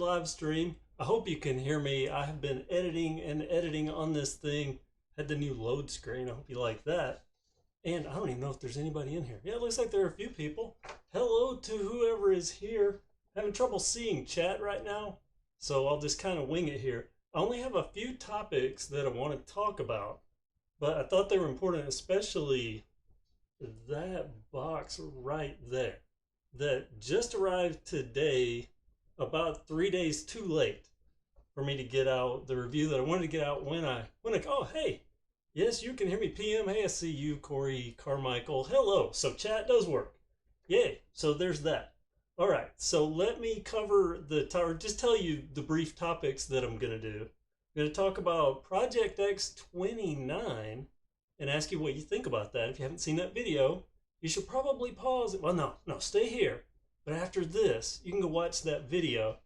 live stream. I hope you can hear me. I have been editing and editing on this thing. Had the new load screen. I hope you like that. And I don't even know if there's anybody in here. Yeah, it looks like there are a few people. Hello to whoever is here. Having trouble seeing chat right now, so I'll just kind of wing it here. I only have a few topics that I want to talk about, but I thought they were important, especially that box right there that just arrived today, about 3 days too late for me to get out the review that I wanted to get out when I oh, hey, yes, you can hear me, PM. Hey, I see you, Corey Carmichael. Hello. So chat does work. Yay. So there's that. All right. So let me cover or just tell you the brief topics that I'm going to do. I'm going to talk about Project X29 and ask you what you think about that. If you haven't seen that video, you should probably pause it. Well, no, stay here. But after this, you can go watch that video.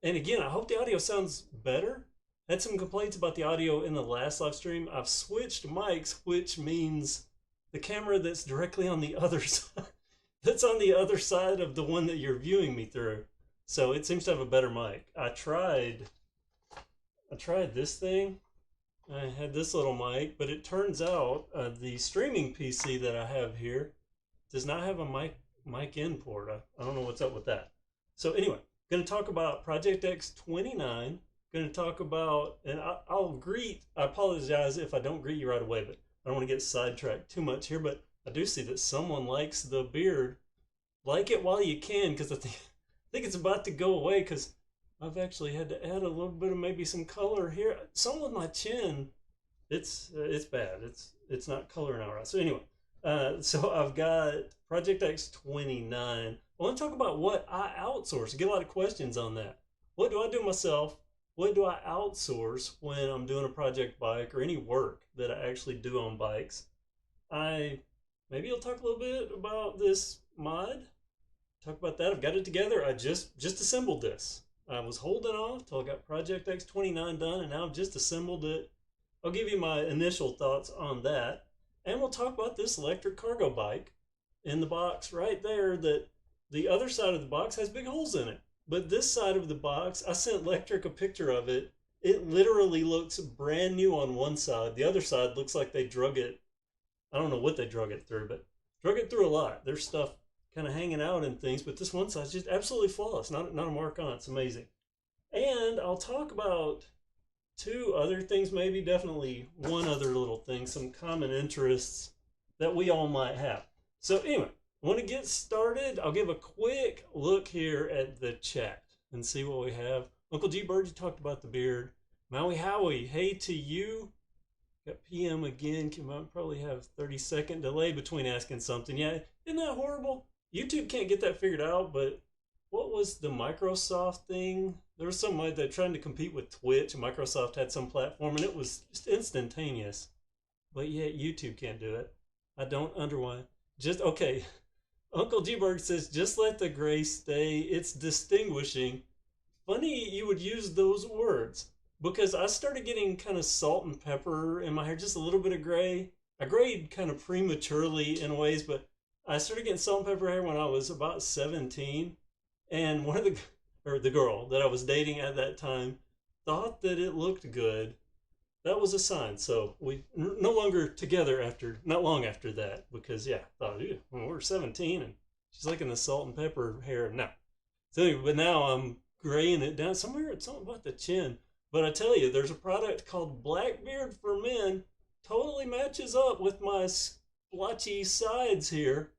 And again, I hope the audio sounds better. I had some complaints about the audio in the last live stream. I've switched mics, which means the camera that's directly on the other side, that's on the other side of the one that you're viewing me through. So it seems to have a better mic. I tried this thing. I had this little mic, but it turns out the streaming PC that I have here does not have a mic in port. I don't know what's up with that. So anyway, going to talk about Project X29. Going to talk about, and I apologize if I don't greet you right away, but I don't want to get sidetracked too much here, but I do see that someone likes the beard. Like it while you can, because I think it's about to go away, because I've actually had to add a little bit of maybe some color here. Some with my chin, it's bad. It's not coloring out right. So anyway, so I've got Project X29. I want to talk about what I outsource. I get a lot of questions on that. What do I do myself? What do I outsource when I'm doing a project bike or any work that I actually do on bikes? Maybe I'll talk a little bit about this mod. Talk about that. I've got it together. I just assembled this. I was holding off till I got Project X29 done, and now I've just assembled it. I'll give you my initial thoughts on that. And we'll talk about this electric cargo bike in the box right there, that the other side of the box has big holes in it. But this side of the box, I sent Lectric a picture of it. It literally looks brand new on one side. The other side looks like they drug it. I don't know what they drug it through, but drug it through a lot. There's stuff kind of hanging out and things, but this one side's just absolutely flawless. Not a mark on it. It's amazing. And I'll talk about two other things, maybe definitely one other little thing, some common interests that we all might have. So anyway, I want to get started. I'll give a quick look here at the chat and see what we have. Uncle G Bird, you talked about the beard. Maui Howie, hey to you. Got PM again. Can probably have 30-second delay between asking something. Yeah, isn't that horrible? YouTube can't get that figured out, but what was the Microsoft thing? There was some way they're trying to compete with Twitch, and Microsoft had some platform, and it was just instantaneous. But yet YouTube can't do it. I don't understand. Just, okay. Uncle G-Berg says, just let the gray stay. It's distinguishing. Funny you would use those words, because I started getting kind of salt and pepper in my hair, just a little bit of gray. I grayed kind of prematurely in ways, but I started getting salt and pepper hair when I was about 17. And one of the girl that I was dating at that time thought that it looked good. That was a sign. So we no longer together not long after that, because yeah, I thought, ew, when we were 17 and she's liking the salt and pepper hair. No. So anyway, but now I'm graying it down somewhere. It's something about the chin. But I tell you, there's a product called Blackbeard for Men. Totally matches up with my splotchy sides here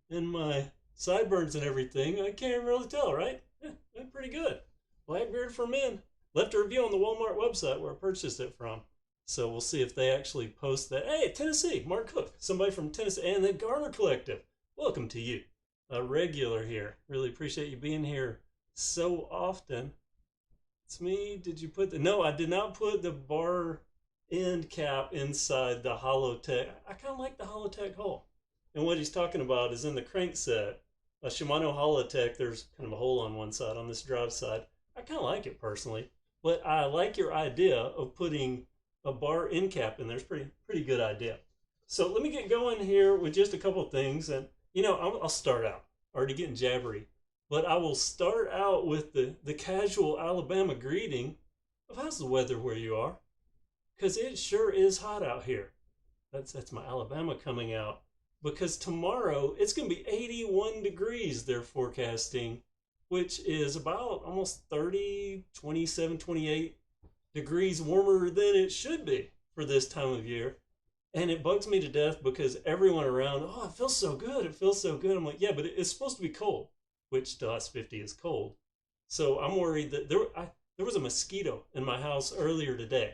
and my sideburns and everything. I can't really tell, right? Yeah, pretty good. Blackbeard for Men. Left a review on the Walmart website where I purchased it from. So we'll see if they actually post that. Hey, Tennessee, Mark Cook, somebody from Tennessee, and the Garner Collective. Welcome to you, a regular here. Really appreciate you being here so often. It's me. Did you put no, I did not put the bar end cap inside the Holotech. I kind of like the Holotech hole. And what he's talking about is in the crankset, a Shimano Holotech, there's kind of a hole on one side, on this drive side. I kind of like it personally, but I like your idea of putting a bar end cap in there. It's pretty good idea. So let me get going here with just a couple of things. And, you know, I'll start out. Already getting jabbery. But I will start out with the casual Alabama greeting of how's the weather where you are? Because it sure is hot out here. That's my Alabama coming out. Because tomorrow it's going to be 81 degrees they're forecasting, which is about almost 30, 27, 28 degrees warmer than it should be for this time of year. And it bugs me to death because everyone around, oh, it feels so good. It feels so good. I'm like, yeah, but it's supposed to be cold, which to us 50 is cold. So I'm worried that there was a mosquito in my house earlier today.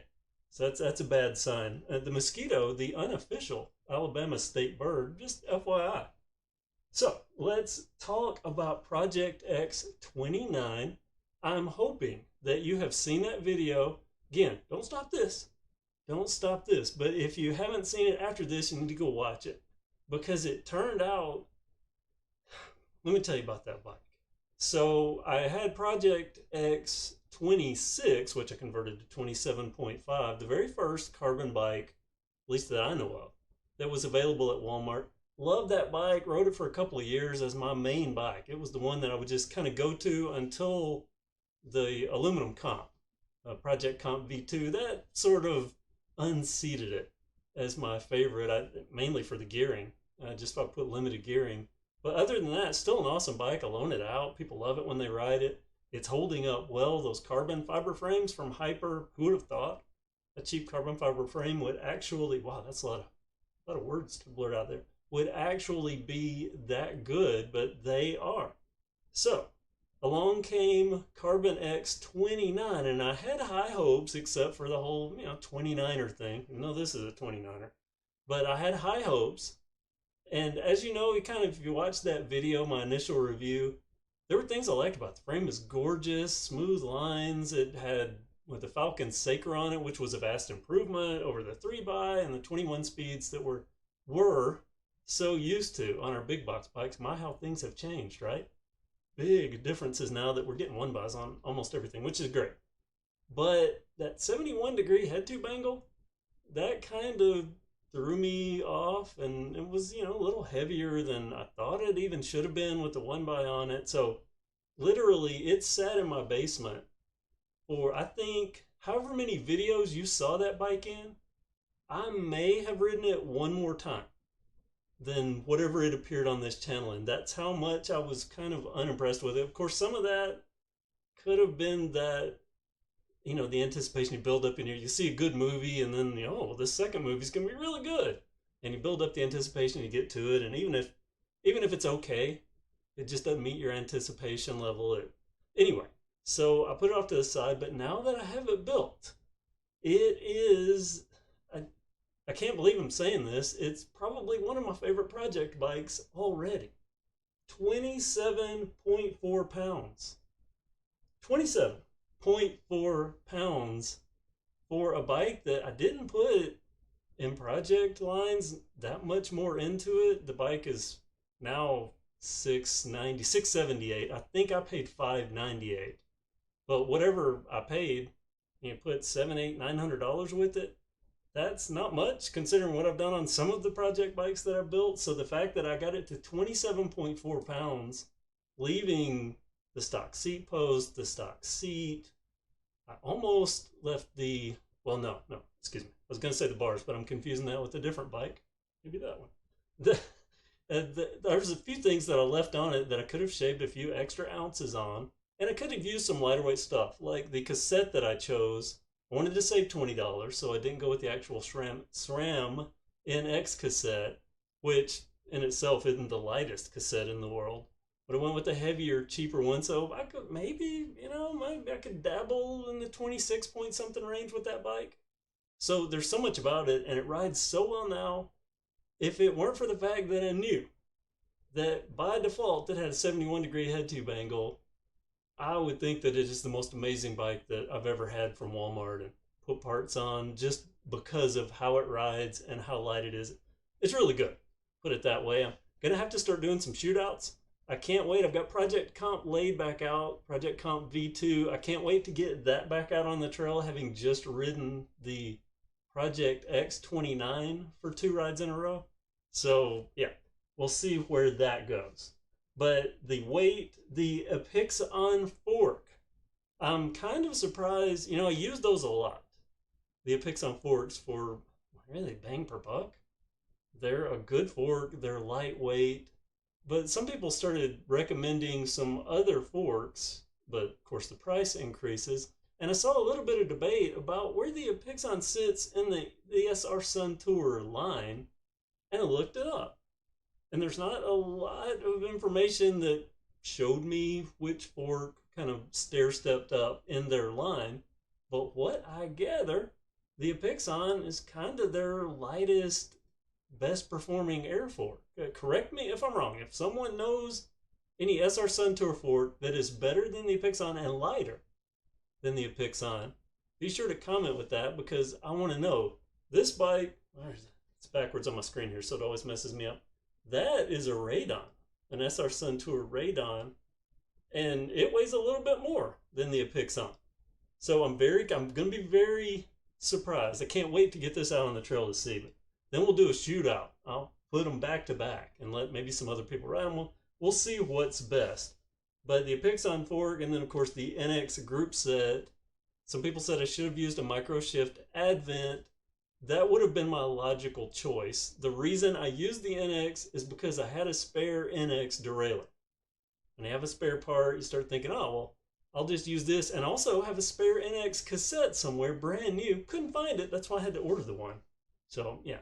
So that's a bad sign. The mosquito, the unofficial Alabama state bird, just FYI. So let's talk about Project X29. I'm hoping that you have seen that video. Again, don't stop this. Don't stop this. But if you haven't seen it after this, you need to go watch it. Because it turned out, let me tell you about that bike. So I had Project X26, which I converted to 27.5, the very first carbon bike, at least that I know of, that was available at Walmart. Loved that bike, rode it for a couple of years as my main bike. It was the one that I would just kind of go to until the aluminum comp, Project Comp V2, that sort of unseated it as my favorite, mainly for the gearing, just if I put limited gearing. But other than that, still an awesome bike. I loan it out. People love it when they ride it. It's holding up well. Those carbon fiber frames from Hyper, who would have thought a cheap carbon fiber frame would actually, wow, that's a lot of words to blurt out there, would actually be that good, but they are. So along came Carbon X29, and I had high hopes, except for the whole 29er thing. No, this is a 29er, but I had high hopes. And as you know, if you watch that video, my initial review, there were things I liked about it. The frame is gorgeous, smooth lines. It had with the Falcon Saker on it, which was a vast improvement over the 3x and the 21 speeds that were so used to on our big box bikes. My, how things have changed, right? Big differences now that we're getting 1x's on almost everything, which is great. But that 71 degree head tube angle, that kind of threw me off, and it was, a little heavier than I thought it even should have been with the 1x on it. So literally it sat in my basement for, I think, however many videos you saw that bike in. I may have ridden it one more time than whatever it appeared on this channel, and that's how much I was kind of unimpressed with it. Of course, some of that could have been that the anticipation you build up in here. You see a good movie, and then well, this second movie is going to be really good, and you build up the anticipation, you get to it, and even if it's okay, it just doesn't meet your anticipation level. Anyway, so I put it off to the side. But now that I have it built, it is, I can't believe I'm saying this, it's probably one of my favorite project bikes already. 27.4 pounds. 27.4 pounds for a bike that I didn't put in project lines that much more into it. The bike is now $678. I think I paid $598. But whatever I paid, put $700, $800, $900 with it. That's not much considering what I've done on some of the project bikes that I built. So the fact that I got it to 27.4 pounds, leaving the stock seat post, the stock seat, I almost left excuse me. I was going to say the bars, but I'm confusing that with a different bike. Maybe that one. There's a few things that I left on it that I could have shaved a few extra ounces on, and I could have used some lighter weight stuff, like the cassette that I chose. I wanted to save $20, so I didn't go with the actual SRAM NX cassette, which in itself isn't the lightest cassette in the world. But I went with the heavier, cheaper one, so I could maybe I could dabble in the 26 point something range with that bike. So there's so much about it, and it rides so well now. If it weren't for the fact that I knew that by default it had a 71 degree head tube angle, I would think that it is the most amazing bike that I've ever had from Walmart and put parts on, just because of how it rides and how light it is. It's really good, put it that way. I'm going to have to start doing some shootouts. I can't wait. I've got Project Comp laid back out, Project Comp V2. I can't wait to get that back out on the trail, having just ridden the Project X29 for 2 rides in a row. So yeah, we'll see where that goes. But the weight, the Epixon fork, I'm kind of surprised. You know, I use those a lot. The Epixon forks for really bang per buck. They're a good fork. They're lightweight. But some people started recommending some other forks, but of course the price increases. And I saw a little bit of debate about where the Epixon sits in the SR Sun Tour line, and I looked it up. And there's not a lot of information that showed me which fork kind of stair stepped up in their line. But what I gather, the Epixon is kind of their lightest, best performing air fork. Correct me if I'm wrong. If someone knows any SR Sun Tour fork that is better than the Epixon and lighter than the Epixon, be sure to comment with that, because I want to know. This bike, it's backwards on my screen here, so it always messes me up. That is a Radon, an SR Sun Tour Radon, and it weighs a little bit more than the Epixon. So I'm going to be very surprised. I can't wait to get this out on the trail to see. But then we'll do a shootout. I'll put them back to back and let maybe some other people ride them. We'll see what's best. But the Epixon fork, and then of course the NX group set. Some people said I should have used a micro shift Advent. That would have been my logical choice. The reason I used the NX is because I had a spare NX derailleur. And I have a spare part, you start thinking, oh, well, I'll just use this. And also have a spare NX cassette somewhere, brand new. Couldn't find it, that's why I had to order the one. So yeah,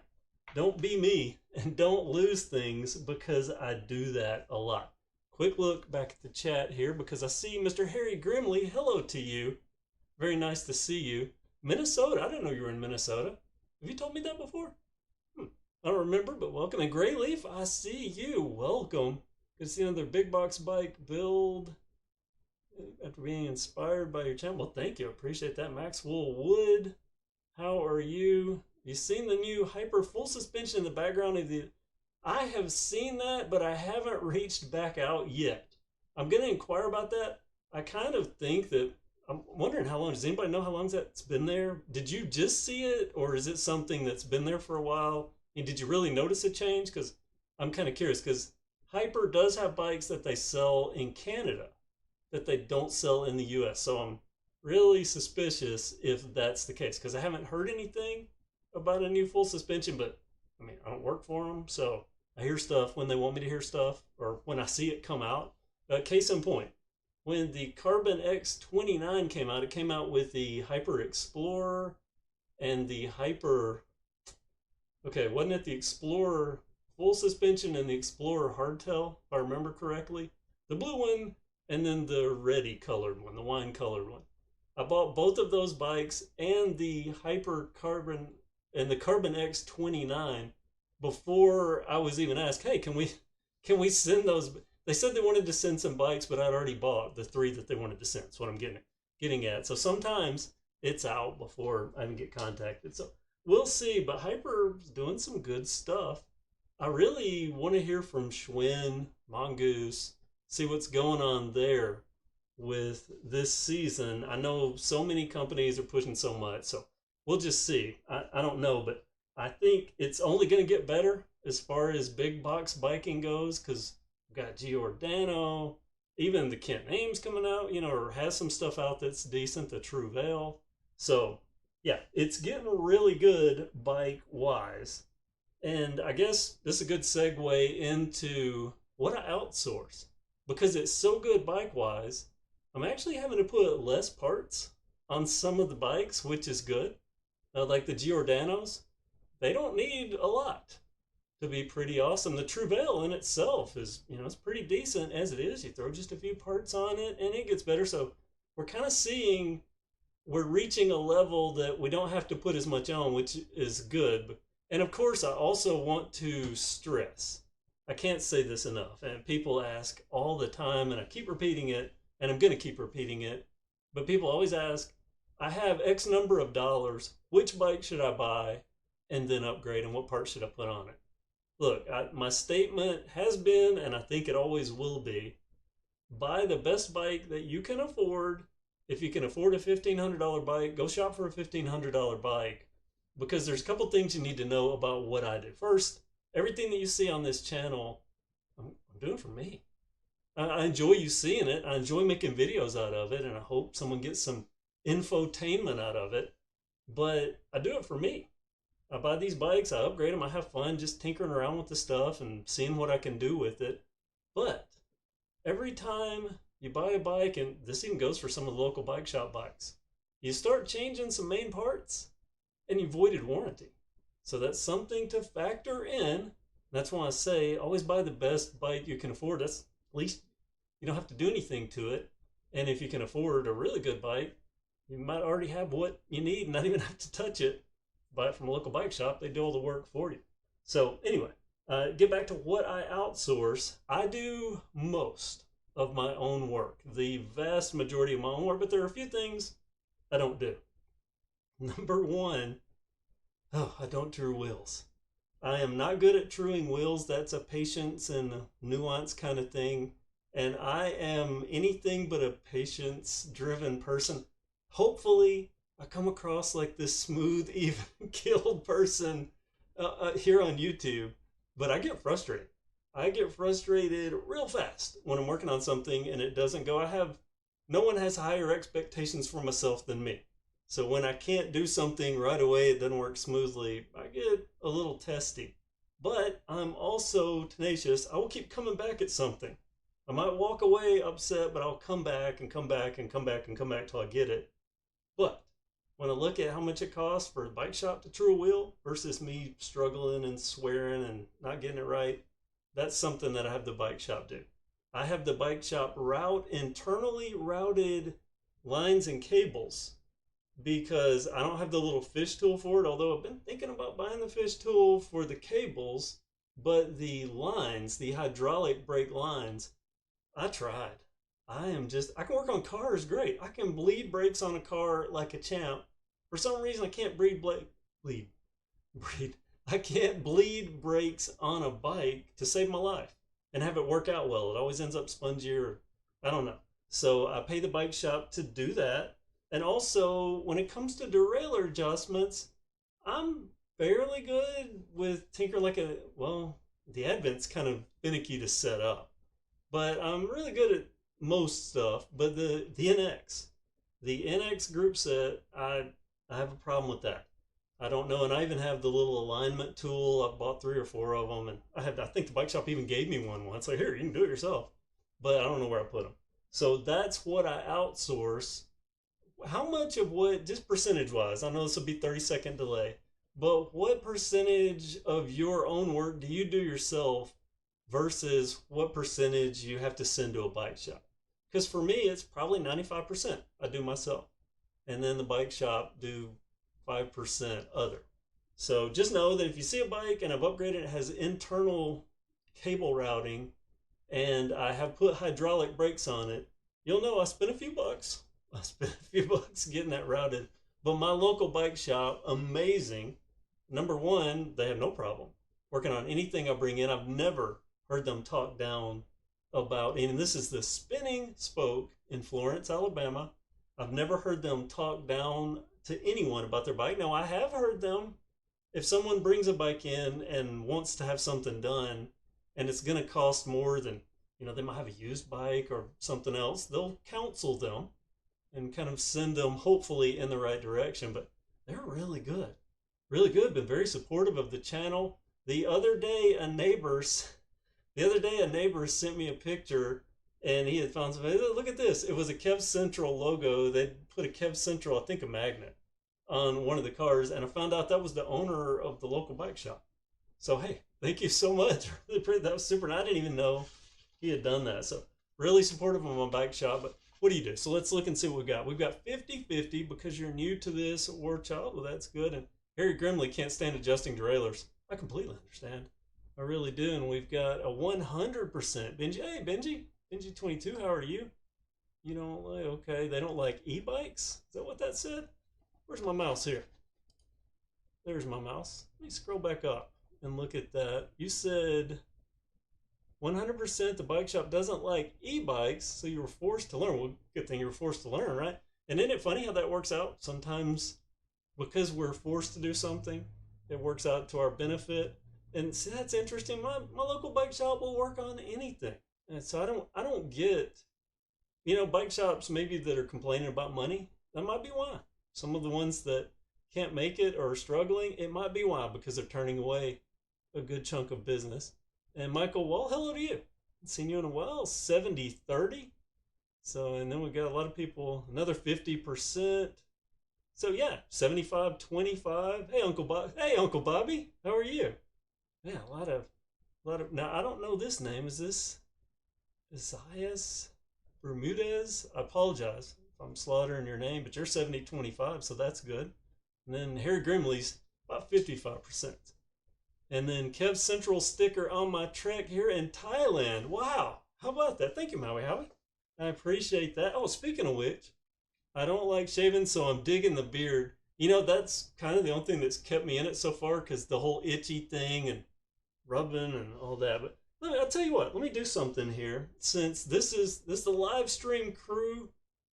don't be me and don't lose things, because I do that a lot. Quick look back at the chat here, because I see Mr. Harry Grimley. Hello to you. Very nice to see you. Minnesota, I didn't know you were in Minnesota. Have you told me that before? I don't remember, but welcome. And Grayleaf, I see you. Welcome. Good to see another big box bike build after being inspired by your channel. Well, thank you. Appreciate that. Maxwell Wood, how are you? You seen the new Hyper full suspension in the background of the... I have seen that, but I haven't reached back out yet. I'm going to inquire about that. I kind of think that... I'm wondering how long, does anybody know how long that's been there? Did you just see it, or is it something that's been there for a while? And did you really notice a change? Because I'm kind of curious, because Hyper does have bikes that they sell in Canada that they don't sell in the US. So I'm really suspicious if that's the case, because I haven't heard anything about a new full suspension, but I mean, I don't work for them, so I hear stuff when they want me to hear stuff, or when I see it come out. Case in point, when the Carbon X29 came out, it came out with the Hyper Explorer and the Hyper, okay, wasn't it the Explorer full suspension and the Explorer hardtail, if I remember correctly? The blue one, and then the reddy colored one, the wine colored one. I bought both of those bikes and the Hyper Carbon and the Carbon X29 before I was even asked, hey, can we send those? They said they wanted to send some bikes, but I'd already bought the 3 that they wanted to send. That's what I'm getting at. So sometimes it's out before I even get contacted. So we'll see, but Hyper's doing some good stuff. I really want to hear from Schwinn, Mongoose, see what's going on there with this season. I know so many companies are pushing so much, so we'll just see. I don't know, but I think it's only going to get better as far as big box biking goes, because we've got Giordano, even the Kent Ames coming out, you know, or has some stuff out that's decent, the True Veil. So yeah, it's getting really good bike-wise. And I guess this is a good segue into what I outsource. Because it's so good bike-wise, I'm actually having to put less parts on some of the bikes, which is good. Like the Giordanos, they don't need a lot to be pretty awesome. The True Veil in itself is, you know, it's pretty decent as it is. You throw just a few parts on it and it gets better. So we're kind of seeing, we're reaching a level that we don't have to put as much on, which is good. And of course, I also want to stress, I can't say this enough, and people ask all the time, and I keep repeating it, and I'm going to keep repeating it, but people always ask, I have X number of dollars, which bike should I buy and then upgrade, and what parts should I put on it? Look, my statement has been, and I think it always will be, buy the best bike that you can afford. If you can afford a $1,500 bike, go shop for a $1,500 bike, because there's a couple things you need to know about what I do. First, everything that you see on this channel, I'm doing for me. I enjoy you seeing it. I enjoy making videos out of it, and I hope someone gets some infotainment out of it. But I do it for me. I buy these bikes, I upgrade them, I have fun just tinkering around with the stuff and seeing what I can do with it. But every time you buy a bike, and this even goes for some of the local bike shop bikes, you start changing some main parts and you voided warranty. So that's something to factor in. That's why I say always buy the best bike you can afford. That's at least you don't have to do anything to it. And if you can afford a really good bike, you might already have what you need and not even have to touch it. Buy it from a local bike shop, they do all the work for you. So anyway, get back to what I outsource. I do most of my own work, the vast majority of my own work, but there are a few things I don't do. Number one, I don't true wheels. I am not good at truing wheels. That's a patience and nuance kind of thing. And I am anything but a patience driven person. Hopefully, I come across like this smooth, even keeled person here on YouTube, but I get frustrated. I get frustrated real fast when I'm working on something and it doesn't go. No one has higher expectations for myself than me. So when I can't do something right away, it doesn't work smoothly, I get a little testy. But I'm also tenacious. I will keep coming back at something. I might walk away upset, but I'll come back and come back and come back and come back till I get it. But when I look at how much it costs for a bike shop to true a wheel versus me struggling and swearing and not getting it right, that's something that I have the bike shop do. I have the bike shop route internally routed lines and cables because I don't have the little fish tool for it, although I've been thinking about buying the fish tool for the cables, but the lines, the hydraulic brake lines, I tried. I can work on cars great. I can bleed brakes on a car like a champ. For some reason, I can't I can't bleed brakes on a bike to save my life and have it work out well. It always ends up spongier. I don't know. So I pay the bike shop to do that. And also, when it comes to derailleur adjustments, I'm fairly good with tinker the Advent's kind of finicky to set up. But I'm really good at most stuff. But the NX group set, I have a problem with that. I don't know, and I even have the little alignment tool. I've bought 3 or 4 of them, and I think the bike shop even gave me one once. Like, here, you can do it yourself. But I don't know where I put them. So that's what I outsource. How much of what, just percentage-wise, I know this will be 30-second delay, but what percentage of your own work do you do yourself versus what percentage you have to send to a bike shop? Because for me, it's probably 95% I do myself. And then the bike shop do 5% other. So just know that if you see a bike and I've upgraded, it has internal cable routing and I have put hydraulic brakes on it, you'll know I spent a few bucks. I spent a few bucks getting that routed. But my local bike shop, amazing. Number one, they have no problem working on anything I bring in. I've never heard them talk down about, and this is the Spinning Spoke in Florence, Alabama. I've never heard them talk down to anyone about their bike. Now, I have heard them, if someone brings a bike in and wants to have something done, and it's going to cost more than, they might have a used bike or something else, they'll counsel them and kind of send them hopefully in the right direction. But they're really good. Really good. Been very supportive of the channel. The other day a neighbor sent me a picture and he had found something. Look at this. It was a Kev Central logo. They put a Kev Central, I think a magnet, on one of the cars. And I found out that was the owner of the local bike shop. So, hey, thank you so much. That was super. And I didn't even know he had done that. So really supportive of my bike shop. But what do you do? So let's look and see what we've got. We've got 50-50 because you're new to this war child. Well, that's good. And Harry Grimley can't stand adjusting derailleurs. I completely understand. I really do. And we've got a 100% Benji. Hey, Benji 22, how are you? You don't like, okay, they don't like e-bikes? Is that what that said? Where's my mouse here? There's my mouse. Let me scroll back up and look at that. You said 100% the bike shop doesn't like e-bikes, so you were forced to learn. Well, good thing you were forced to learn, right? And isn't it funny how that works out? Sometimes because we're forced to do something, it works out to our benefit. And see, that's interesting. My local bike shop will work on anything. And so I don't get, bike shops maybe that are complaining about money. That might be why. Some of the ones that can't make it or are struggling, it might be why, because they're turning away a good chunk of business. And Michael, well, hello to you. Haven't seen you in a while. 70-30. So, and then we got a lot of people, another 50%. So yeah, 75-25. Hey, Uncle Bob. Hey, Uncle Bobby. How are you? Yeah, a lot of. Now I don't know this name. Is this Isaias Bermudez? I apologize if I'm slaughtering your name, but you're 70-25, so that's good. And then Harry Grimley's about 55%. And then Kev Central sticker on my trek here in Thailand. Wow. How about that? Thank you, Maui Howie. I appreciate that. Oh, speaking of which, I don't like shaving, so I'm digging the beard. That's kind of the only thing that's kept me in it so far, because the whole itchy thing and rubbing and all that. But I'll tell you what, let me do something here. Since this is the live stream crew,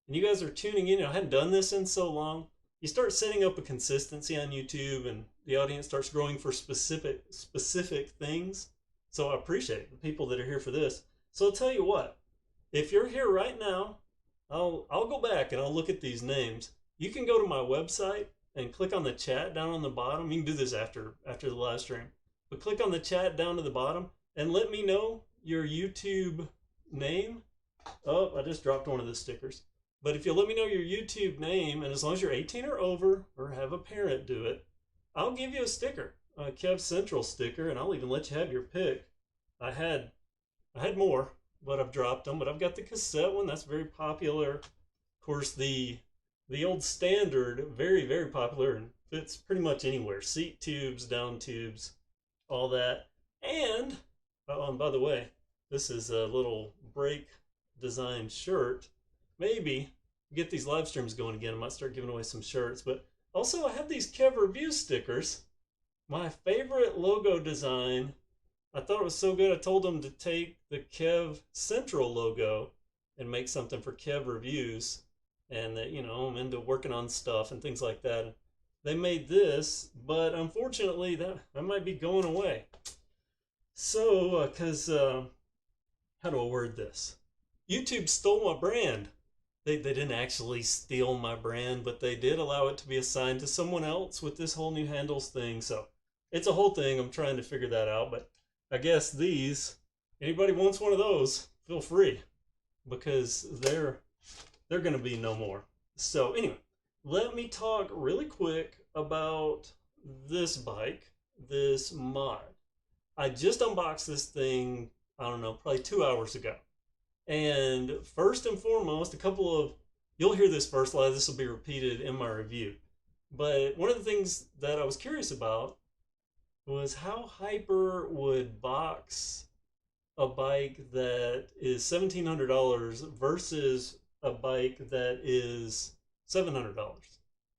and you guys are tuning in, I hadn't done this in so long. You start setting up a consistency on YouTube, and the audience starts growing for specific things. So I appreciate the people that are here for this. So I'll tell you what, if you're here right now, I'll go back and I'll look at these names. You can go to my website and click on the chat down on the bottom. You can do this after the live stream. But click on the chat down to the bottom and let me know your YouTube name. Oh, I just dropped one of the stickers. But if you let me know your YouTube name, and as long as you're 18 or over or have a parent do it, I'll give you a sticker, a Kev Central sticker, and I'll even let you have your pick. I had more, but I've dropped them. But I've got the cassette one, that's very popular. Of course, the old standard, very, very popular and fits pretty much anywhere. Seat tubes, down tubes, all that. And, oh, and by the way, this is a little break design shirt. Maybe get these live streams going again. I might start giving away some shirts. But also, I have these Kev Review stickers. My favorite logo design. I thought it was so good, I told them to take the Kev Central logo and make something for Kev Reviews. And that, I'm into working on stuff and things like that. They made this, but unfortunately, that might be going away. So, because, how do I word this? YouTube stole my brand. They didn't actually steal my brand, but they did allow it to be assigned to someone else with this whole new handles thing. So it's a whole thing. I'm trying to figure that out. But I guess anybody wants one of those, feel free, because they're going to be no more. So anyway, let me talk really quick about this bike, this mod. I just unboxed this thing, I don't know, probably 2 hours ago. And first and foremost, you'll hear this first, a lot of this will be repeated in my review. But one of the things that I was curious about was how Hyper would box a bike that is $1,700 versus a bike that is $700.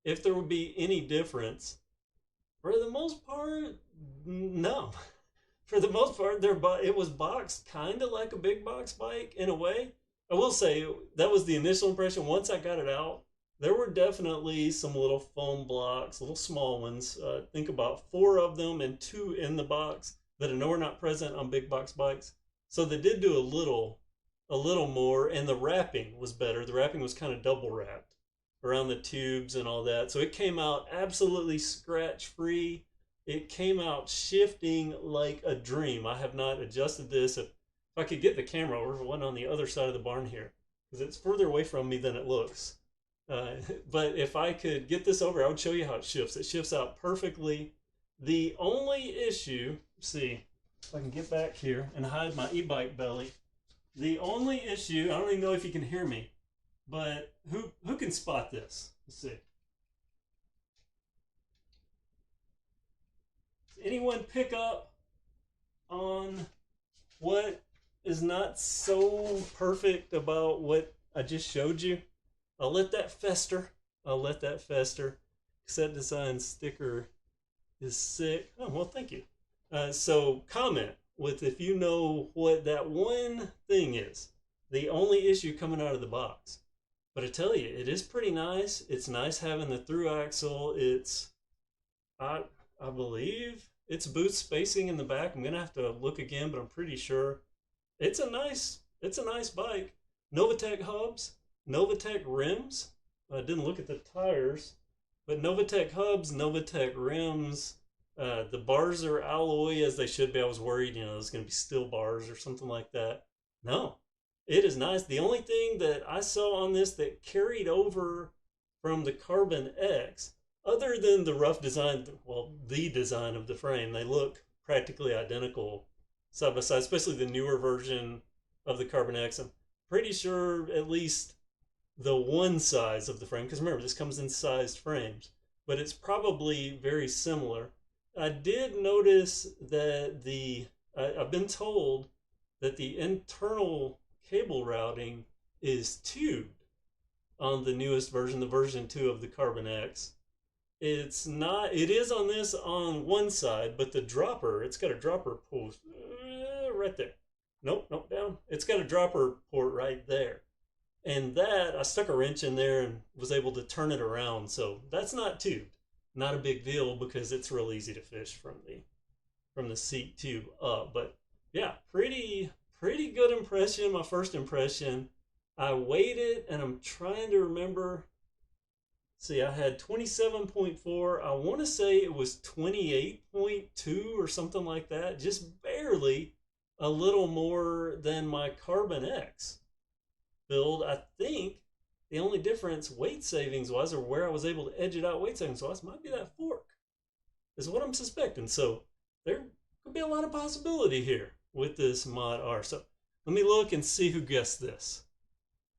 If there would be any difference. For the most part, no. For the most part, it was boxed kind of like a big box bike in a way. I will say that was the initial impression. Once I got it out, there were definitely some little foam blocks, little small ones. Think about 4 of them and 2 in the box that I know are not present on big box bikes. So they did do a little more, and the wrapping was better. The wrapping was kind of double wrapped around the tubes and all that. So it came out absolutely scratch free. It came out shifting like a dream. I have not adjusted this. If I could get the camera over, one on the other side of the barn here, because it's further away from me than it looks. But if I could get this over, I would show you how it shifts. It shifts out perfectly. The only issue, see, if I can get back here and hide my e-bike belly. The only issue, I don't even know if you can hear me, but who can spot this? Let's see. Anyone pick up on what is not so perfect about what I just showed you? I'll let that fester. Set design sticker is sick. Oh, well, thank you. So comment with if you know what that one thing is. The only issue coming out of the box. But I tell you, it is pretty nice. It's nice having the through axle. It's, I believe it's boot spacing in the back. I'm going to have to look again, but I'm pretty sure it's a nice It's a nice bike. Novatech hubs, Novatech rims. I didn't look at the tires, but Novatech hubs, Novatech rims. The bars are alloy as they should be. I was worried, there's going to be steel bars or something like that. No, it is nice. The only thing that I saw on this that carried over from the Carbon X, other than the rough design, well, the design of the frame, they look practically identical side by side, especially the newer version of the Carbon X. I'm pretty sure at least the one size of the frame, because remember, this comes in sized frames, but it's probably very similar. I did notice that I've been told that the internal cable routing is tubed on the newest version, the version 2 of the Carbon X. It's not, it is on this on one side, but the dropper, it's got a dropper post right there. Nope, down. It's got a dropper port right there. And that, I stuck a wrench in there and was able to turn it around. So that's not tubed. Not a big deal because it's real easy to fish from the seat tube up. But yeah, pretty good impression, my first impression. I weighed it and I'm trying to remember. See, I had 27.4. I want to say it was 28.2 or something like that. Just barely a little more than my Carbon X build. I think the only difference weight savings wise, or where I was able to edge it out weight savings wise, might be that fork, is what I'm suspecting. So there could be a lot of possibility here with this Mod R. So let me look and see who guessed this.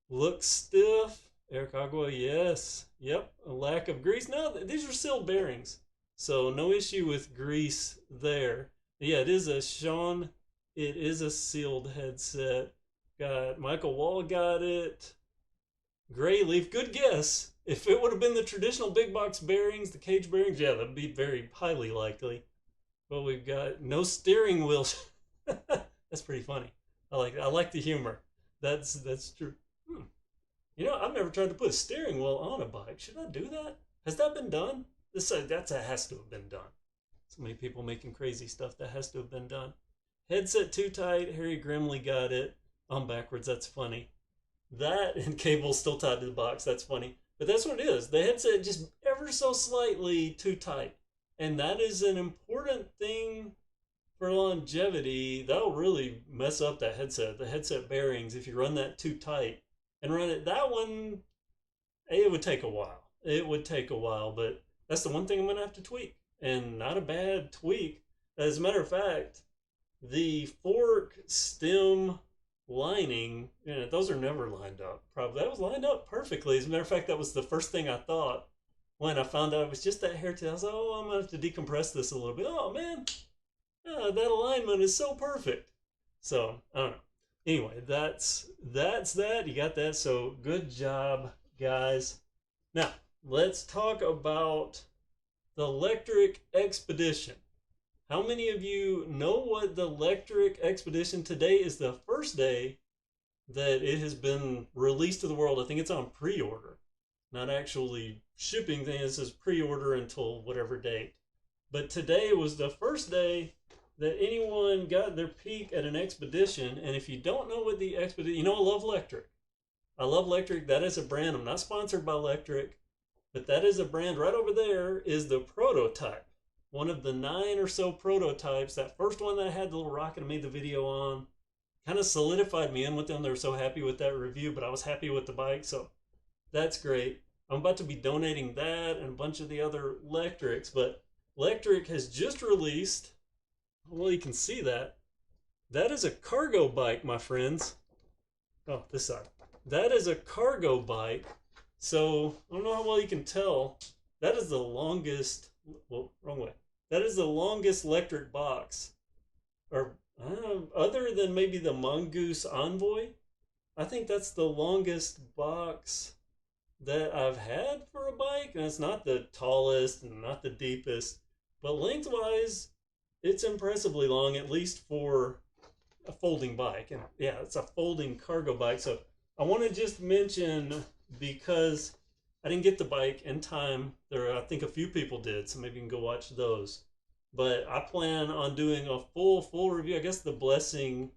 Looks stiff. Eric Agua, yes. Yep, a lack of grease. No, these are sealed bearings, so no issue with grease there. Yeah, it is a Sean. It is a sealed headset. Got Michael Wall got it. Gray Leaf, good guess. If it would have been the traditional big box bearings, the cage bearings, yeah, that'd be very highly likely. But we've got no steering wheel. That's pretty funny. I like the humor. That's true. I've never tried to put a steering wheel on a bike. Should I do that? Has that been done? That has to have been done. So many people making crazy stuff. That has to have been done. Headset too tight. Harry Grimley got it. I'm backwards. That's funny. That and cable still tied to the box. That's funny. But that's what it is. The headset just ever so slightly too tight. And that is an important thing for longevity. That'll really mess up that headset. The headset bearings, if you run that too tight and run it, that one, it would take a while. It would take a while, but that's the one thing I'm going to have to tweak. And not a bad tweak. As a matter of fact, the fork stem lining, those are never lined up. Probably that was lined up perfectly. As a matter of fact, that was the first thing I thought when I found out it was just that hair tail. I was like, oh, I'm gonna have to decompress this a little bit. Oh man, that alignment is so perfect. So I don't know. Anyway, that's that. You got that. So good job, guys. Now let's talk about the Lectric Xpedition. How many of you know what the Lectric Xpedition? Today is the first day that it has been released to the world. I think it's on pre-order, not actually shipping things. It says pre-order until whatever date. But today was the first day that anyone got their peek at an Xpedition. And if you don't know what the Xpedition, I love Lectric. I love Lectric. That is a brand. I'm not sponsored by Lectric, but that is a brand. Right over there is the prototype. One of the 9 or so prototypes. That first one that I had the little rocket I made the video on kind of solidified me in with them. They were so happy with that review, but I was happy with the bike, so that's great. I'm about to be donating that and a bunch of the other Lectrics, but Lectric has just released, well, you can see that. That is a cargo bike, my friends. Oh, this side. That is a cargo bike. So I don't know how well you can tell. That is the longest, well, wrong way. That is the longest Lectric box, or other than maybe the Mongoose Envoy. I think that's the longest box that I've had for a bike, and it's not the tallest and not the deepest, but lengthwise, it's impressively long, at least for a folding bike. And yeah, it's a folding cargo bike. So I want to just mention, because I didn't get the bike in time. I think a few people did, so maybe you can go watch those. But I plan on doing a full review. I guess the Blessing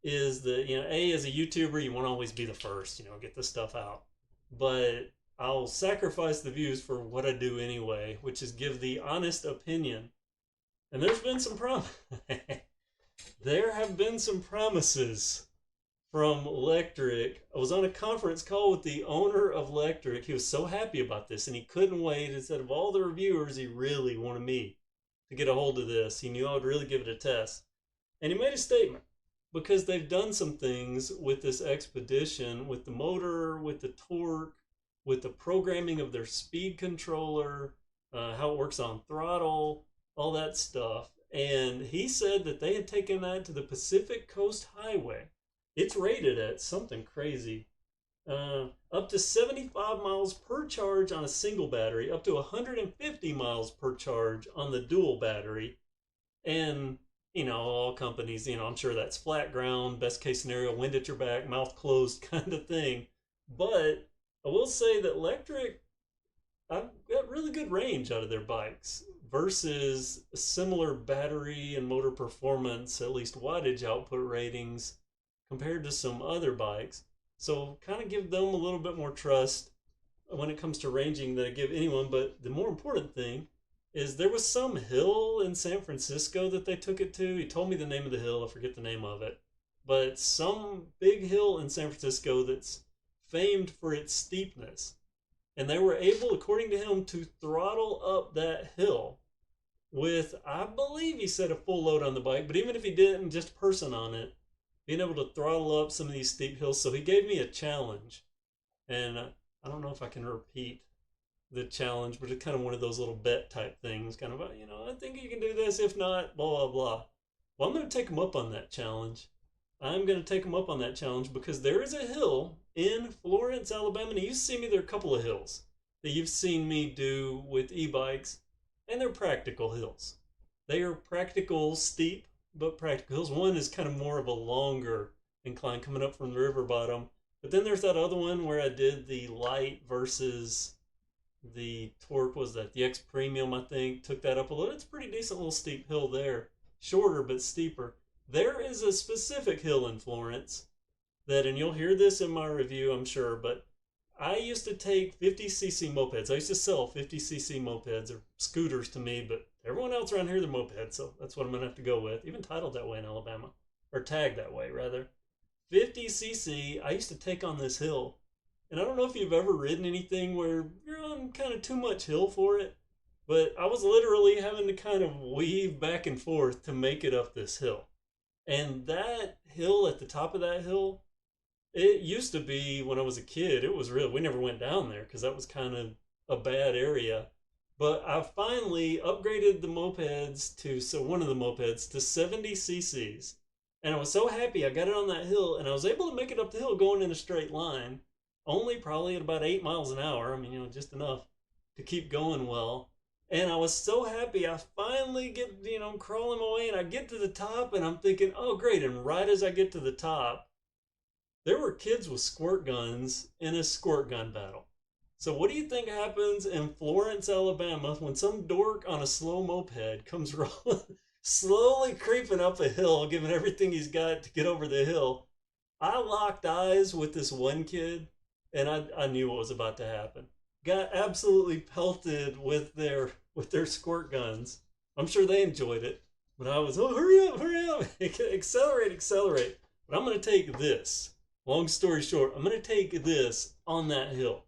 is that, as a YouTuber, you want to always be the first, get the stuff out. But I'll sacrifice the views for what I do anyway, which is give the honest opinion. And there's been some there have been some promises from Lectric. I was on a conference call with the owner of Lectric. He was so happy about this, and he couldn't wait. Instead of all the reviewers, he really wanted me to get a hold of this. He knew I would really give it a test. And he made a statement because they've done some things with this Xpedition, with the motor, with the torque, with the programming of their speed controller, how it works on throttle, all that stuff. And he said that they had taken that to the Pacific Coast Highway. It's rated at something crazy. Up to 75 miles per charge on a single battery, up to 150 miles per charge on the dual battery. And, all companies, I'm sure that's flat ground, best case scenario, wind at your back, mouth closed kind of thing. But I will say that Lectric, I've got really good range out of their bikes versus similar battery and motor performance, at least wattage output ratings, compared to some other bikes. So kind of give them a little bit more trust when it comes to ranging than I give anyone. But the more important thing is there was some hill in San Francisco that they took it to. He told me the name of the hill. I forget the name of it. But some big hill in San Francisco that's famed for its steepness. And they were able, according to him, to throttle up that hill with, I believe he said, a full load on the bike. But even if he didn't, just a person on it, being able to throttle up some of these steep hills. So he gave me a challenge. And I don't know if I can repeat the challenge, but it's kind of one of those little bet type things. Kind of, I think you can do this. If not, blah, blah, blah. Well, I'm going to take him up on that challenge. I'm going to take him up on that challenge because there is a hill in Florence, Alabama. And you see me, there are a couple of hills that you've seen me do with e-bikes, and they're practical hills. They are practical, steep, but practical hills. One is kind of more of a longer incline coming up from the river bottom. But then there's that other one where I did the light versus the torque, was that the X Premium, I think, took that up a little. It's a pretty decent little steep hill there. Shorter, but steeper. There is a specific hill in Florence that, and you'll hear this in my review, I'm sure, but I used to take 50cc mopeds. I used to sell 50cc mopeds, or scooters to me, but everyone else around here, they're mopeds, so that's what I'm going to have to go with. Even titled that way in Alabama, or tagged that way, rather. 50cc, I used to take on this hill. And I don't know if you've ever ridden anything where you're on kind of too much hill for it, but I was literally having to kind of weave back and forth to make it up this hill. And that hill, at the top of that hill, it used to be, when I was a kid, it was real. We never went down there because that was kind of a bad area. But I finally upgraded the mopeds one of the mopeds to 70 cc's. And I was so happy I got it on that hill, and I was able to make it up the hill going in a straight line, only probably at about 8 miles an hour. I mean, just enough to keep going well. And I was so happy I finally get, I'm crawling my way, and I get to the top, and I'm thinking, oh, great. And right as I get to the top, there were kids with squirt guns in a squirt gun battle. So what do you think happens in Florence, Alabama, when some dork on a slow moped comes rolling, slowly creeping up a hill, giving everything he's got to get over the hill? I locked eyes with this one kid, and I knew what was about to happen. Got absolutely pelted with their squirt guns. I'm sure they enjoyed it. But I was, oh, hurry up, accelerate. But I'm going to take this. Long story short, I'm going to take this on that hill.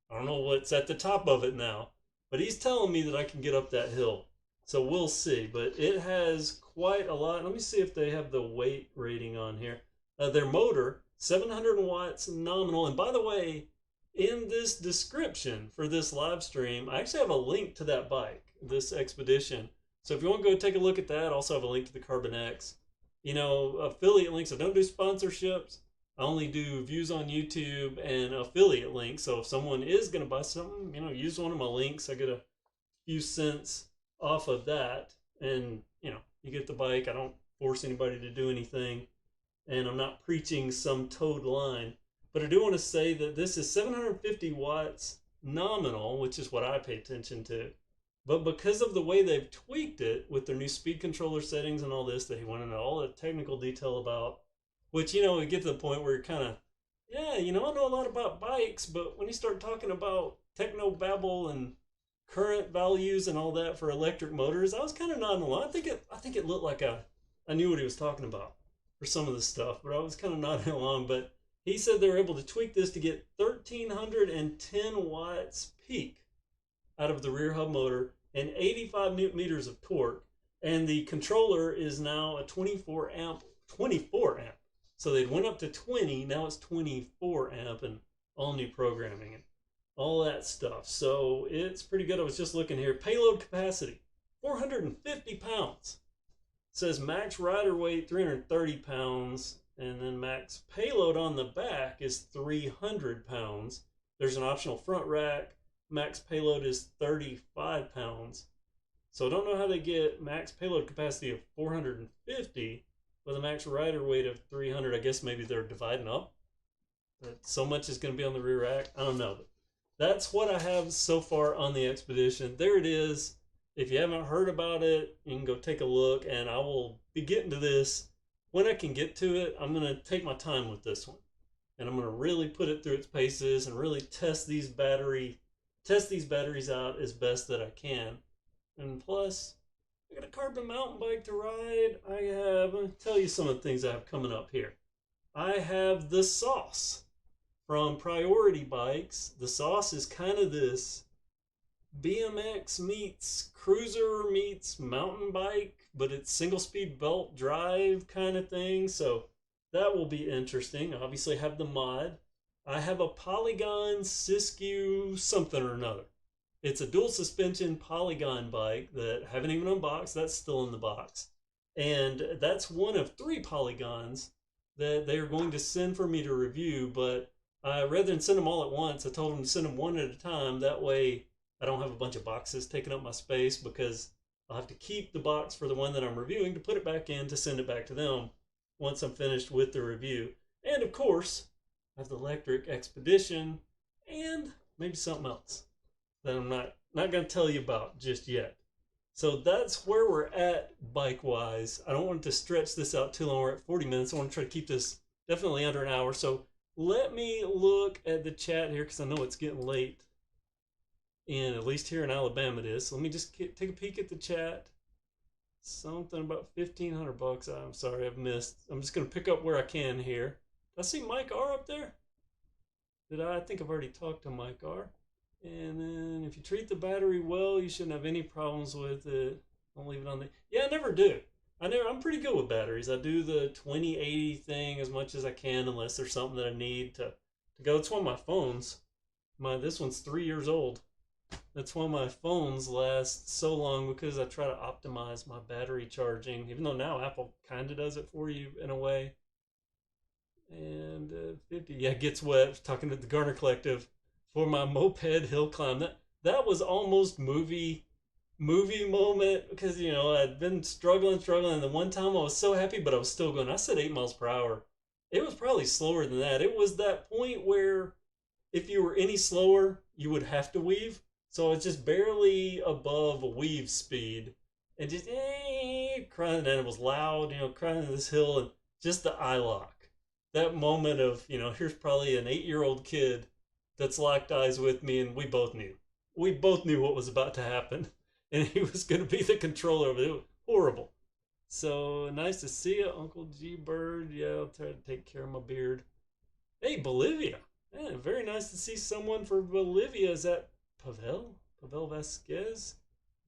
I don't know what's at the top of it now, but he's telling me that I can get up that hill. So we'll see. But it has quite a lot. Let me see if they have the weight rating on here. Their motor, 700 watts nominal. And by the way, in this description for this live stream, I actually have a link to that bike, this Xpedition. So if you want to go take a look at that, I also have a link to the Carbon X. Affiliate links. I don't do sponsorships. I only do views on YouTube and affiliate links. So if someone is going to buy something, use one of my links. I get a few cents off of that. And, you get the bike. I don't force anybody to do anything. And I'm not preaching some towed line. But I do want to say that this is 750 watts nominal, which is what I pay attention to. But because of the way they've tweaked it with their new speed controller settings and all this that he went into all the technical detail about, Which, you know, we get to the point where you're kind of, yeah, you know, I know a lot about bikes, but when you start talking about techno babble and current values and all that for electric motors, I was kind of nodding along. I think it looked like I knew what he was talking about for some of the stuff, but I was kind of nodding along. But he said they were able to tweak this to get 1,310 watts peak out of the rear hub motor and 85 newton meters of torque. And the controller is now a 24 amp. So they went up to 20, now it's 24 amp and all new programming and all that stuff. So it's pretty good. I was just looking here. Payload capacity, 450 pounds. It says max rider weight, 330 pounds. And then max payload on the back is 300 pounds. There's an optional front rack. Max payload is 35 pounds. So I don't know how they get max payload capacity of 450 with a max rider weight of 300. I guess maybe they're dividing up. But so much is going to be on the rear rack. I don't know. But that's what I have so far on the Xpedition. There it is. If you haven't heard about it, you can go take a look. And I will be getting to this. When I can get to it, I'm going to take my time with this one. And I'm going to really put it through its paces and really test these batteries out as best that I can. And plus, I got a carbon mountain bike to ride. I'm going to tell you some of the things I have coming up here. I have the Sauce from Priority Bikes. The Sauce is kind of this BMX meets cruiser meets mountain bike, but it's single speed belt drive kind of thing. So that will be interesting. I obviously have the mod. I have a Polygon Siskiyou something or another. It's a dual suspension Polygon bike that I haven't even unboxed. That's still in the box. And that's one of 3 Polygons that they are going to send for me to review. But rather than send them all at once, I told them to send them one at a time. That way I don't have a bunch of boxes taking up my space, because I'll have to keep the box for the one that I'm reviewing to put it back in to send it back to them once I'm finished with the review. And of course, I have the Lectric Xpedition and maybe something else that I'm not going to tell you about just yet. So that's where we're at bike-wise. I don't want to stretch this out too long. We're at 40 minutes. I want to try to keep this definitely under an hour. So let me look at the chat here, because I know it's getting late. And at least here in Alabama it is. So let me just take a peek at the chat. Something about 1,500 bucks. I'm sorry, I've missed. I'm just going to pick up where I can here. Did I see Mike R up there? I think I've already talked to Mike R. And then if you treat the battery well, you shouldn't have any problems with it. Don't leave it on the... Yeah, I never do. I'm pretty good with batteries. I do the 2080 thing as much as I can, unless there's something that I need to go. It's one of my phones. This one's 3 years old. That's why my phones last so long, because I try to optimize my battery charging, even though now Apple kind of does it for you in a way. And 50, yeah, gets wet. Talking to the Garner Collective for my moped hill climb. That was almost movie moment, because, you know, I'd been struggling, and the one time I was so happy, but I was still going. I said 8 miles per hour. It was probably slower than that. It was that point where if you were any slower, you would have to weave. So it's just barely above a weave speed, and just crying, and it was loud, you know, crying in this hill, and just the eye lock. That moment of, you know, here's probably an 8-year-old kid that's locked eyes with me, and we both knew what was about to happen, and he was going to be the controller of it. It was horrible. So nice to see you, Uncle G Bird. Yeah, I'll try to take care of my beard. Hey, Bolivia. Man, very nice to see someone for Bolivia. Is that Pavel Vasquez?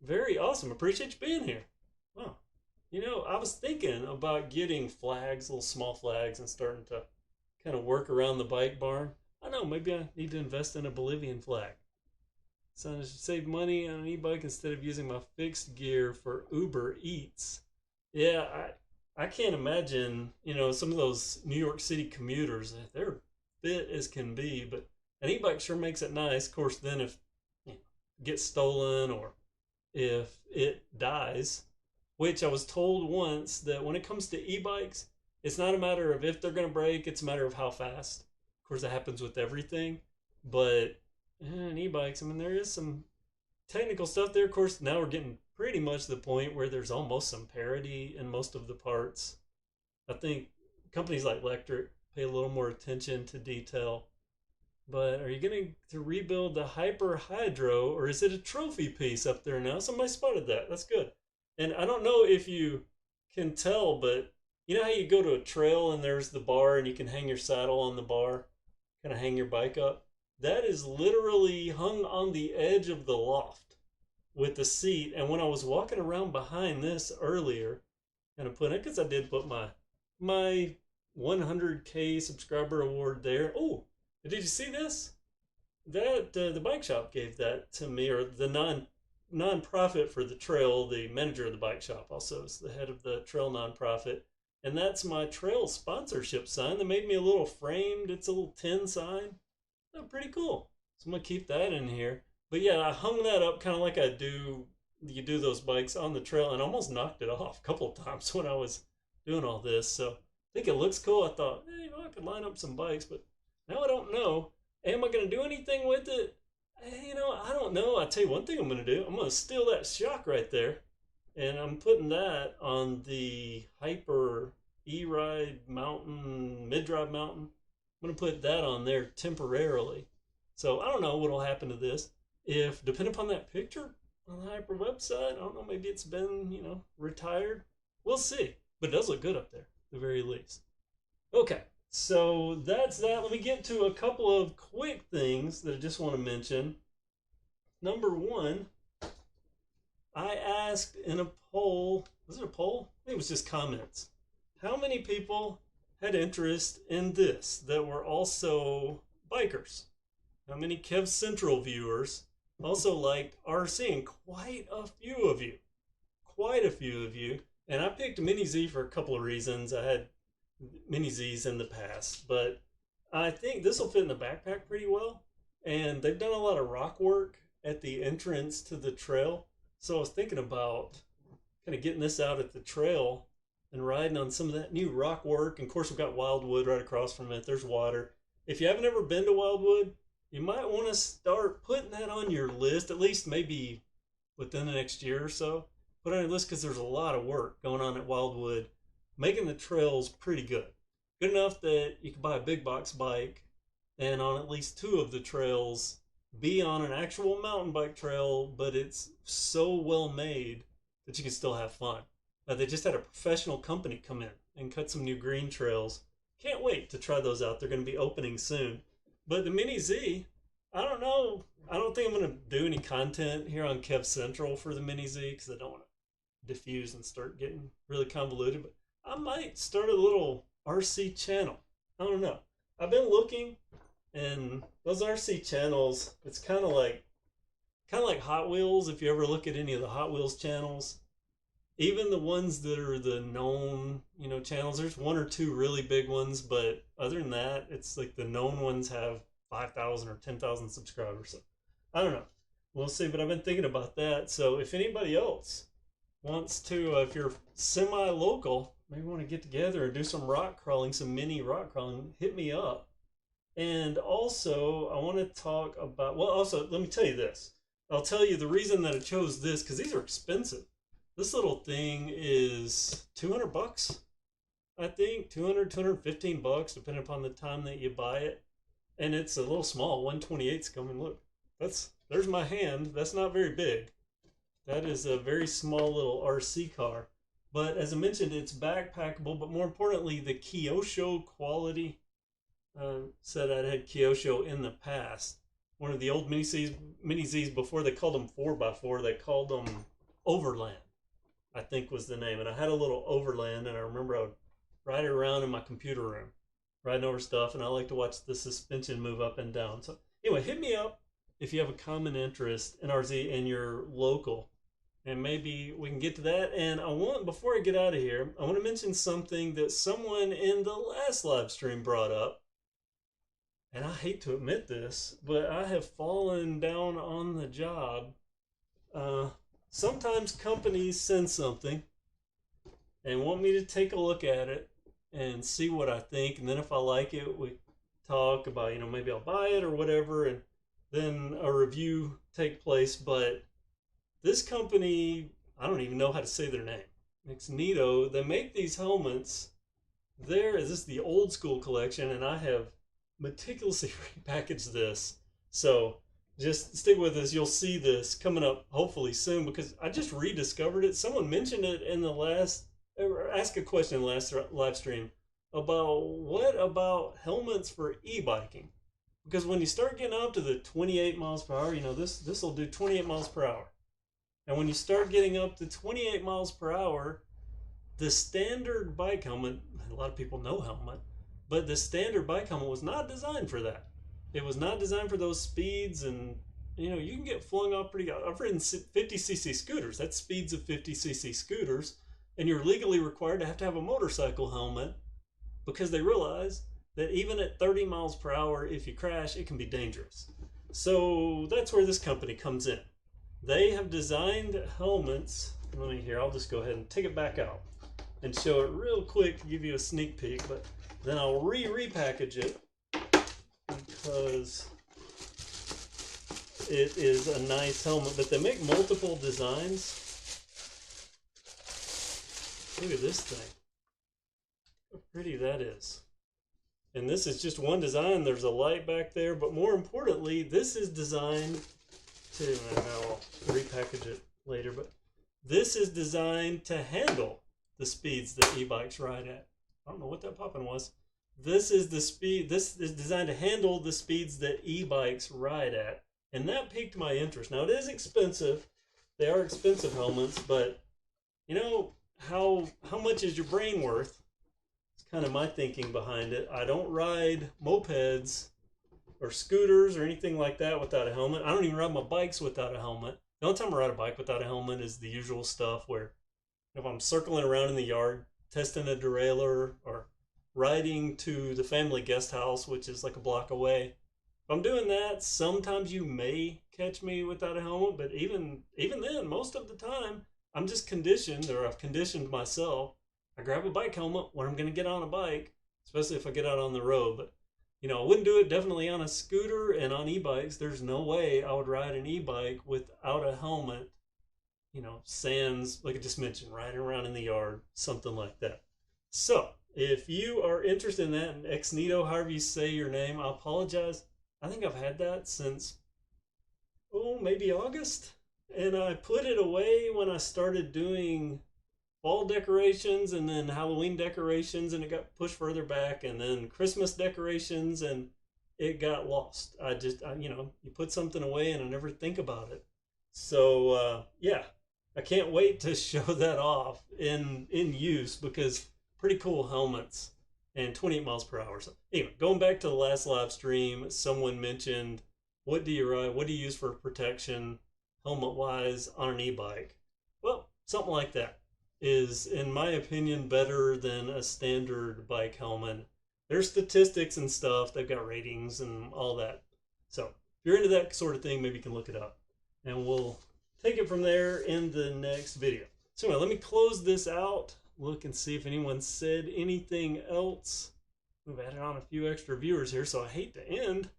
Very awesome. Appreciate you being here. Wow. You know, I was thinking about getting flags, little small flags, and starting to kind of work around the bike barn. I know, maybe I need to invest in a Bolivian flag. So I should save money on an e-bike instead of using my fixed gear for Uber Eats. Yeah, I can't imagine, you know, some of those New York City commuters, they're fit as can be, but an e-bike sure makes it nice. Of course, then if it gets stolen or if it dies, which I was told once that when it comes to e-bikes, it's not a matter of if they're going to break, it's a matter of how fast. Of course, that happens with everything, but in e-bikes, I mean, there is some technical stuff there. Of course, now we're getting pretty much to the point where there's almost some parity in most of the parts. I think companies like Lectric pay a little more attention to detail. But are you going to rebuild the Hyper Hydro, or is it a trophy piece up there now? Somebody spotted that. That's good. And I don't know if you can tell, but you know how you go to a trail and there's the bar and you can hang your saddle on the bar, kind of hang your bike up? That is literally hung on the edge of the loft with the seat. And when I was walking around behind this earlier, and I put it because I did put my 100K subscriber award there. Oh, did you see this? That the bike shop gave that to me, or the non-profit for the trail. The manager of the bike shop also is the head of the trail nonprofit, and that's my trail sponsorship sign. They made me a little framed. It's a little tin sign. Oh, pretty cool. So I'm gonna keep that in here. But yeah, I hung that up kind of like I do. You do those bikes on the trail, and almost knocked it off a couple of times when I was doing all this. So I think it looks cool. I thought, hey, you know, I could line up some bikes, but now I don't know. Am I going to do anything with it? You know, I don't know. I'll tell you one thing I'm going to do. I'm going to steal that shock right there, and I'm putting that on the Hyper E-Ride Mountain, Mid-Drive Mountain. I'm going to put that on there temporarily. So I don't know what will happen to this. If, depending upon that picture on the Hyper website, I don't know, maybe it's been, you know, retired. We'll see. But it does look good up there, at the very least. Okay. So that's that. Let me get to a couple of quick things that I just want to mention. Number one, I asked in a poll, was it a poll? I think it was just comments. How many people had interest in this that were also bikers? How many Kev Central viewers also liked RC? And quite a few of you. Quite a few of you. And I picked Mini Z for a couple of reasons. I had Mini Z's in the past, but I think this will fit in the backpack pretty well. And they've done a lot of rock work at the entrance to the trail. So I was thinking about kind of getting this out at the trail and riding on some of that new rock work. And of course, we've got Wildwood right across from it. There's water. If you haven't ever been to Wildwood, you might want to start putting that on your list, at least maybe within the next year or so. Put it on your list because there's a lot of work going on at Wildwood, making the trails pretty good. Good enough that you can buy a big box bike and on at least two of the trails be on an actual mountain bike trail, but it's so well made that you can still have fun. They just had a professional company come in and cut some new green trails. Can't wait to try those out. They're going to be opening soon. But the Mini Z, I don't know. I don't think I'm going to do any content here on Kev Central for the Mini Z because I don't want to diffuse and start getting really convoluted. But I might start a little RC channel. I don't know. I've been looking, and those RC channels, it's kind of like Hot Wheels. If you ever look at any of the Hot Wheels channels, even the ones that are the known, you know, channels, there's one or two really big ones, but other than that, it's like the known ones have 5,000 or 10,000 subscribers. So I don't know. We'll see, but I've been thinking about that. So if anybody else wants to, if you're semi-local, maybe want to get together and do some rock crawling, some mini rock crawling, hit me up. And also, I want to talk about, well, also, let me tell you this. I'll tell you the reason that I chose this, because these are expensive. This little thing is 200 bucks, I think, 200, 215 bucks, depending upon the time that you buy it. And it's a little small, 128's coming. Look, there's my hand. That's not very big. That is a very small little RC car. But as I mentioned, it's backpackable, but more importantly, the Kyoto quality. Said I'd had Kyoto in the past. One of the old Mini Z's before, they called them 4x4, they called them Overland, I think was the name. And I had a little Overland, and I remember I would ride it around in my computer room, riding over stuff, and I like to watch the suspension move up and down. So anyway, hit me up if you have a common interest in RZ and you're local, and maybe we can get to that. And before I get out of here, I want to mention something that someone in the last live stream brought up. And I hate to admit this, but I have fallen down on the job. Sometimes companies send something and want me to take a look at it and see what I think. And then if I like it, we talk about, you know, maybe I'll buy it or whatever. And then a review take place. But this company, I don't even know how to say their name. Magneto, they make these helmets This is the old school collection, and I have meticulously repackaged this. So just stick with us. You'll see this coming up hopefully soon because I just rediscovered it. Someone mentioned it in the last, or asked a question in the last live stream about what about helmets for e-biking? Because when you start getting up to the 28 miles per hour, you know, this will do 28 miles per hour. And when you start getting up to 28 miles per hour, the standard bike helmet, a lot of people know helmet, but the standard bike helmet was not designed for that. It was not designed for those speeds, and you know, you can get flung off pretty good. I've ridden 50cc scooters. That's speeds of 50cc scooters, and you're legally required to have a motorcycle helmet because they realize that even at 30 miles per hour, if you crash, it can be dangerous. So that's where this company comes in. They have designed helmets. Let me here, I'll just go ahead and take it back out and show it real quick to give you a sneak peek, but then I'll repackage it because it is a nice helmet. But they make multiple designs. Look at this thing. How pretty that is. And this is just one design. There's a light back there, but more importantly, this is designed to, and I'll repackage it later, but this is designed to handle the speeds that e-bikes ride at. I don't know what that popping was. This is designed to handle the speeds that e-bikes ride at. And that piqued my interest. Now it is expensive. They are expensive helmets, but you know, how much is your brain worth? It's kind of my thinking behind it. I don't ride mopeds or scooters or anything like that without a helmet. I don't even ride my bikes without a helmet. The only time I ride a bike without a helmet is the usual stuff where if I'm circling around in the yard, testing a derailleur, or riding to the family guest house, which is like a block away. If I'm doing that, sometimes you may catch me without a helmet, but even then, most of the time, I'm just conditioned, or I've conditioned myself. I grab a bike helmet when I'm going to get on a bike, especially if I get out on the road. But you know, I wouldn't do it definitely on a scooter and on e-bikes. There's no way I would ride an e-bike without a helmet. You know, sans, like I just mentioned, riding around in the yard, something like that. So, if you are interested in that, and Xnito, however you say your name, I apologize. I think I've had that since, maybe August. And I put it away when I started doing fall decorations and then Halloween decorations, and it got pushed further back, and then Christmas decorations, and it got lost. You know, you put something away and I never think about it. So, yeah. I can't wait to show that off in use because pretty cool helmets and 28 miles per hour. So anyway, going back to the last live stream, someone mentioned, what do you ride? What do you use for protection helmet wise on an e-bike? Well, something like that is, in my opinion, better than a standard bike helmet. There's statistics and stuff. They've got ratings and all that. So if you're into that sort of thing, maybe you can look it up, and we'll take it from there in the next video. So anyway, let me close this out, look and see if anyone said anything else. We've added on a few extra viewers here, so I hate to end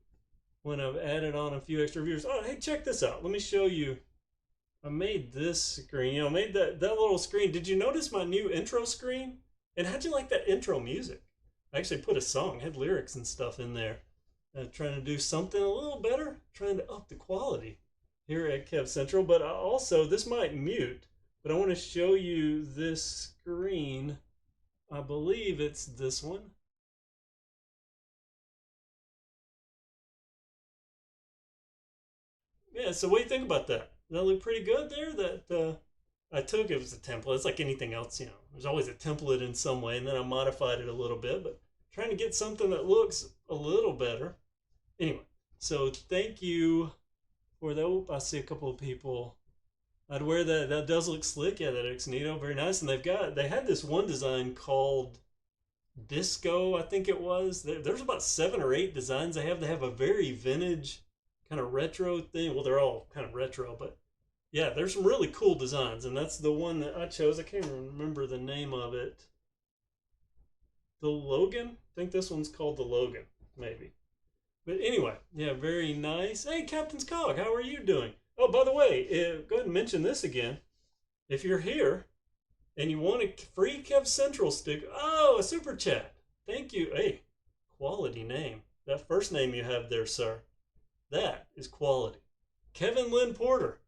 when I've added on a few extra viewers. Oh, hey, check this out. Let me show you. I made this screen, you know, made that little screen. Did you notice my new intro screen? And how'd you like that intro music? I actually put a song, had lyrics and stuff in there. Trying to do something a little better, trying to up the quality here at Kev Central. But also, this might mute, but I want to show you this screen. I believe it's this one. Yeah, so what do you think about that? Does that look pretty good there? That I took, it was a template. It's like anything else, you know. There's always a template in some way, and then I modified it a little bit, but trying to get something that looks a little better. Anyway, so thank you for that. Oh, I see a couple of people. I'd wear that. That does look slick. Yeah, that Xnito, very nice. And they had this one design called Disco, I think it was. There's about 7 or 8 designs they have. They have a very vintage kind of retro thing. Well, they're all kind of retro, but yeah, there's some really cool designs, and that's the one that I chose. I can't remember the name of it. The Logan? I think this one's called the Logan, maybe. But anyway, yeah, very nice. Hey, Captain's Cog, how are you doing? Oh, by the way, go ahead and mention this again. If you're here, and you want a free Kev Central sticker. Oh, a super chat. Thank you. Hey, quality name. That first name you have there, sir. That is quality. Kevin Lynn Porter.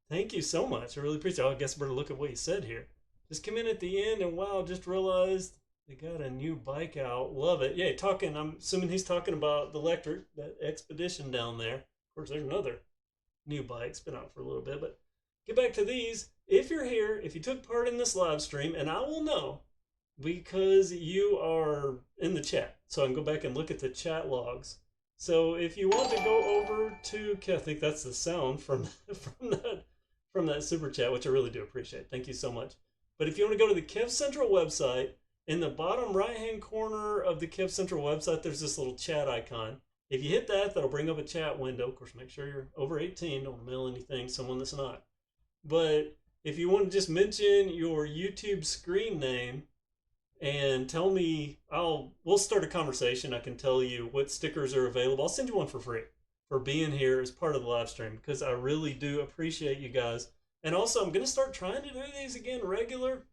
Thank you so much. I really appreciate it. I guess I better look at what he said here. Just come in at the end and wow, just realized they got a new bike out. Love it. Yeah, talking, I'm assuming he's talking about the Lectric, that Xpedition down there. Of course, there's another new bike. It's been out for a little bit, but get back to these. If you're here, if you took part in this live stream, and I will know because you are in the chat, so I can go back and look at the chat logs. So if you want to go over to, I think that's the sound from that super chat, which I really do appreciate. Thank you so much. But if you want to go to the Kev Central website, in the bottom right-hand corner of the Kev Central website, there's this little chat icon. If you hit that, that'll bring up a chat window. Of course, make sure you're over 18. Don't mail anything to someone that's not. But if you want to just mention your YouTube screen name and tell me, we'll start a conversation. I can tell you what stickers are available. I'll send you one for free for being here as part of the live stream because I really do appreciate you guys. And also, I'm going to start trying to do these again regular.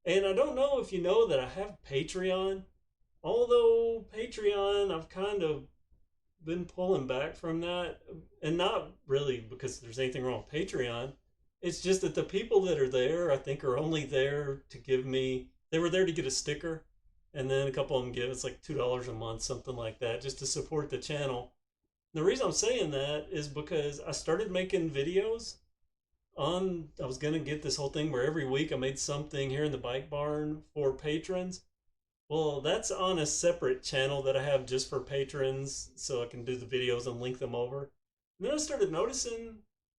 And I don't know if you know that I have Patreon. Although Patreon, I've kind of been pulling back from that. And not really because there's anything wrong with Patreon. It's just that the people that are there, I think, are only there to give me, they were there to get a sticker. And then a couple of them give, it's like $2 a month, something like that, just to support the channel. The reason I'm saying that is because I started making videos I was going to get this whole thing where every week I made something here in the bike barn for patrons. Well, that's on a separate channel that I have just for patrons so I can do the videos and link them over. And then I started noticing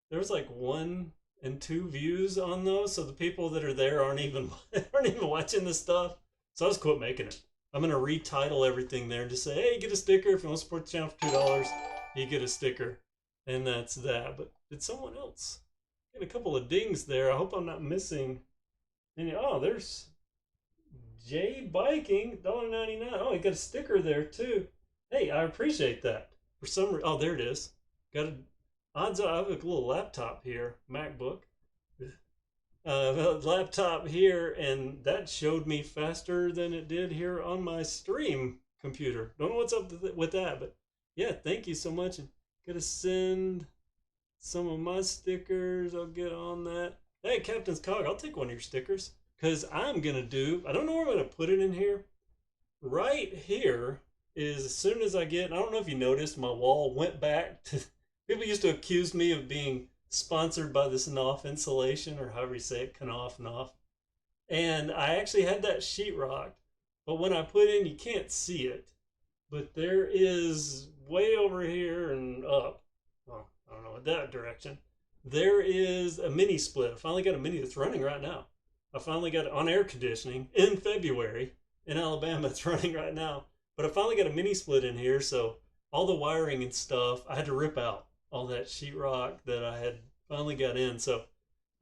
there was like 1 and 2 views on those. So the people that are there aren't even watching this stuff. So I just quit making it. I'm going to retitle everything there and just say, hey, get a sticker. If you want to support the channel for $2, you get a sticker. And that's that. But did someone else? Get a couple of dings there. I hope I'm not missing any. Oh, there's J Biking, $1.99. Oh, he got a sticker there too. Hey, I appreciate that. For some reason, oh, there it is. Got a odds. I have a little laptop here, MacBook. Laptop here, and that showed me faster than it did here on my stream computer. Don't know what's up with that, but yeah, thank you so much. And gotta send some of my stickers. I'll get on that. Hey, Captain's Cog, I'll take one of your stickers because I'm gonna do, I don't know where I'm gonna put it in here. Right here is as soon as I get, I don't know if you noticed, my wall went back to, people used to accuse me of being sponsored by this Knopf insulation, or however you say it, Knopf. And I actually had that sheetrock, but when I put in, you can't see it. But there is way over here and up, well, I don't know, in that direction, there is a mini split. I finally got a mini that's running right now. I finally got it on air conditioning in February in Alabama. It's running right now. But I finally got a mini split in here, so all the wiring and stuff, I had to rip out all that sheetrock that I had finally got in. So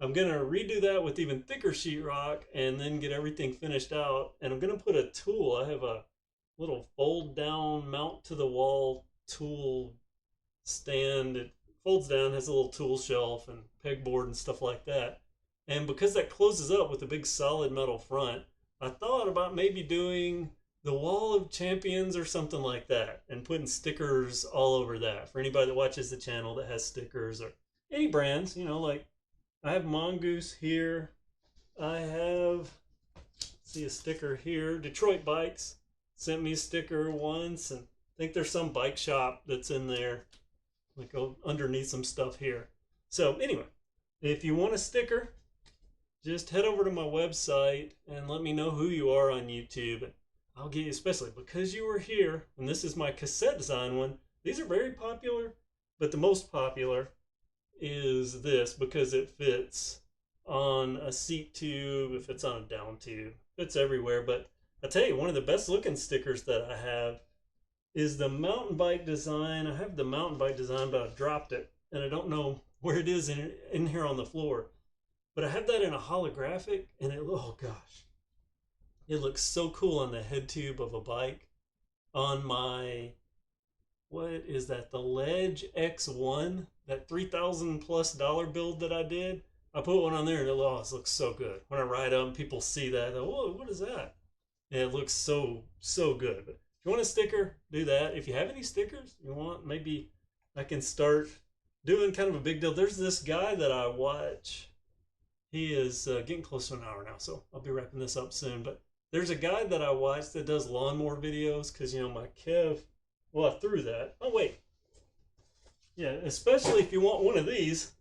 I'm going to redo that with even thicker sheetrock and then get everything finished out. And I'm going to put a tool. I have a little fold down, mount to the wall tool stand. It folds down, has a little tool shelf and pegboard and stuff like that. And because that closes up with a big solid metal front, I thought about maybe doing the Wall of Champions or something like that and putting stickers all over that for anybody that watches the channel that has stickers or any brands, you know, like I have Mongoose here. I have, see a sticker here. Detroit Bikes sent me a sticker once, and I think there's some bike shop that's in there, like underneath some stuff here. So anyway, if you want a sticker, just head over to my website and let me know who you are on YouTube. I'll get you, especially because you were here, and this is my cassette design one. These are very popular, but the most popular is this because it fits on a seat tube, it fits on a down tube, fits everywhere. But I tell you, one of the best looking stickers that I have is the mountain bike design. I have the mountain bike design, but I dropped it, and I don't know where it is in here on the floor. But I have that in a holographic, and it, oh gosh, it looks so cool on the head tube of a bike. On my, what is that, the Ledge X1, that $3,000+ build that I did. I put one on there and it looks so good. When I ride them, people see that. They're, whoa, what is that? And it looks so good. But if you want a sticker, do that. If you have any stickers you want, maybe I can start doing kind of a big deal. There's this guy that I watch. He is getting close to an hour now, so I'll be wrapping this up soon. But there's a guy that I watch that does lawnmower videos because, you know, my Kev, well, I threw that. Oh, wait. Yeah, especially if you want one of these.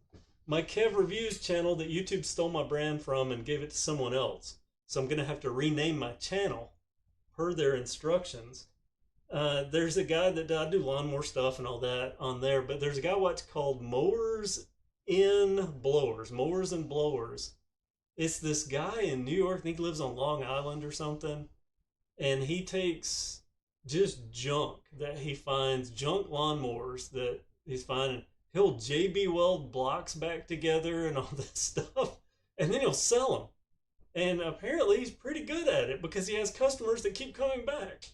My Kev Reviews channel that YouTube stole my brand from and gave it to someone else. So I'm going to have to rename my channel per their instructions. There's a guy that I do lawnmower stuff and all that on there, but there's a guy I watch called Mowers and Blowers. It's this guy in New York. I think he lives on Long Island or something. And he takes just junk that he finds, junk lawnmowers that he's finding. He'll JB weld blocks back together and all this stuff, and then he'll sell them. And apparently he's pretty good at it because he has customers that keep coming back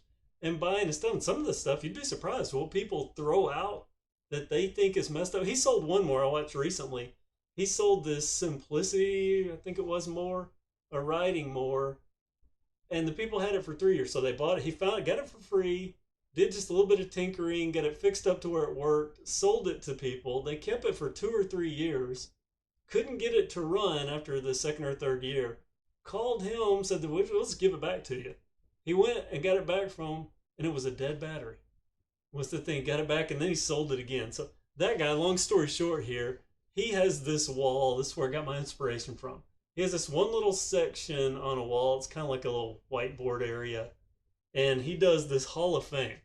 and buying his stuff. And some of the stuff, you'd be surprised what people throw out that they think is messed up. He sold one more I watched recently. He sold this Simplicity, I think it was more, a riding more. And the people had it for 3 years. So they bought it. He found it, got it for free, did just a little bit of tinkering, got it fixed up to where it worked, sold it to people. They kept it for 2 or 3 years, couldn't get it to run after the second or third year. Called him, said, let's give it back to you. He went and got it back from him, and it was a dead battery. Was the thing, got it back, and then he sold it again. So that guy, long story short here, he has this wall. This is where I got my inspiration from. He has this one little section on a wall. It's kind of like a little whiteboard area. And he does this Hall of Fame.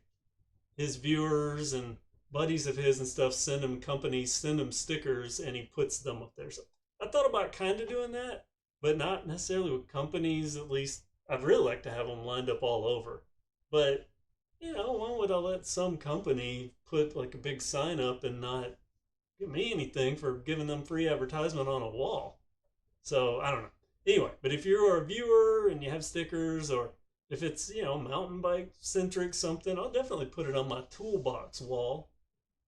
His viewers and buddies of his and stuff send him companies, send him stickers, and he puts them up there. So I thought about kind of doing that, but not necessarily with companies. At least I'd really like to have them lined up all over. But, you know, why would I let some company put like a big sign up and not give me anything for giving them free advertisement on a wall? So I don't know. Anyway, but if you're a viewer and you have stickers, or if it's, you know, mountain bike centric something, I'll definitely put it on my toolbox wall.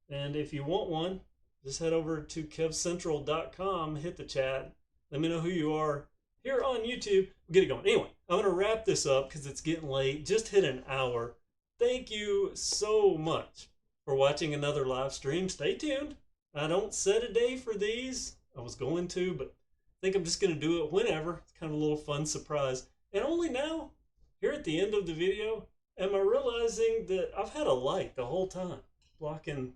And if you want one, just head over to kevcentral.com, hit the chat. Let me know who you are here on YouTube. We'll get it going. Anyway, I'm going to wrap this up because it's getting late. Just hit an hour. Thank you so much for watching another live stream. Stay tuned. I don't set a day for these. I was going to, but I think I'm just going to do it whenever. It's kind of a little fun surprise. And only now, here at the end of the video, am I realizing that I've had a light the whole time, blocking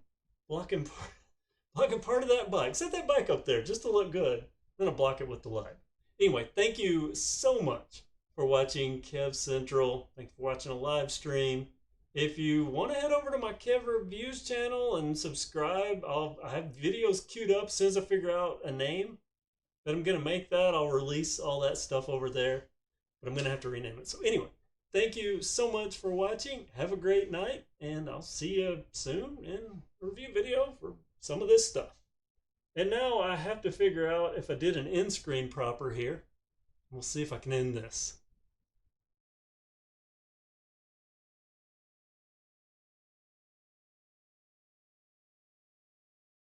part of that bike. Set that bike up there just to look good. Then I'll block it with the light. Anyway, thank you so much for watching Kev Central. Thanks for watching a live stream. If you want to head over to my Kev Reviews channel and subscribe, I have videos queued up. As soon as I figure out a name that I'm going to make that, I'll release all that stuff over there. But I'm going to have to rename it. So anyway, thank you so much for watching. Have a great night, and I'll see you soon in a review video for some of this stuff. And now I have to figure out if I did an end screen proper here. We'll see if I can end this.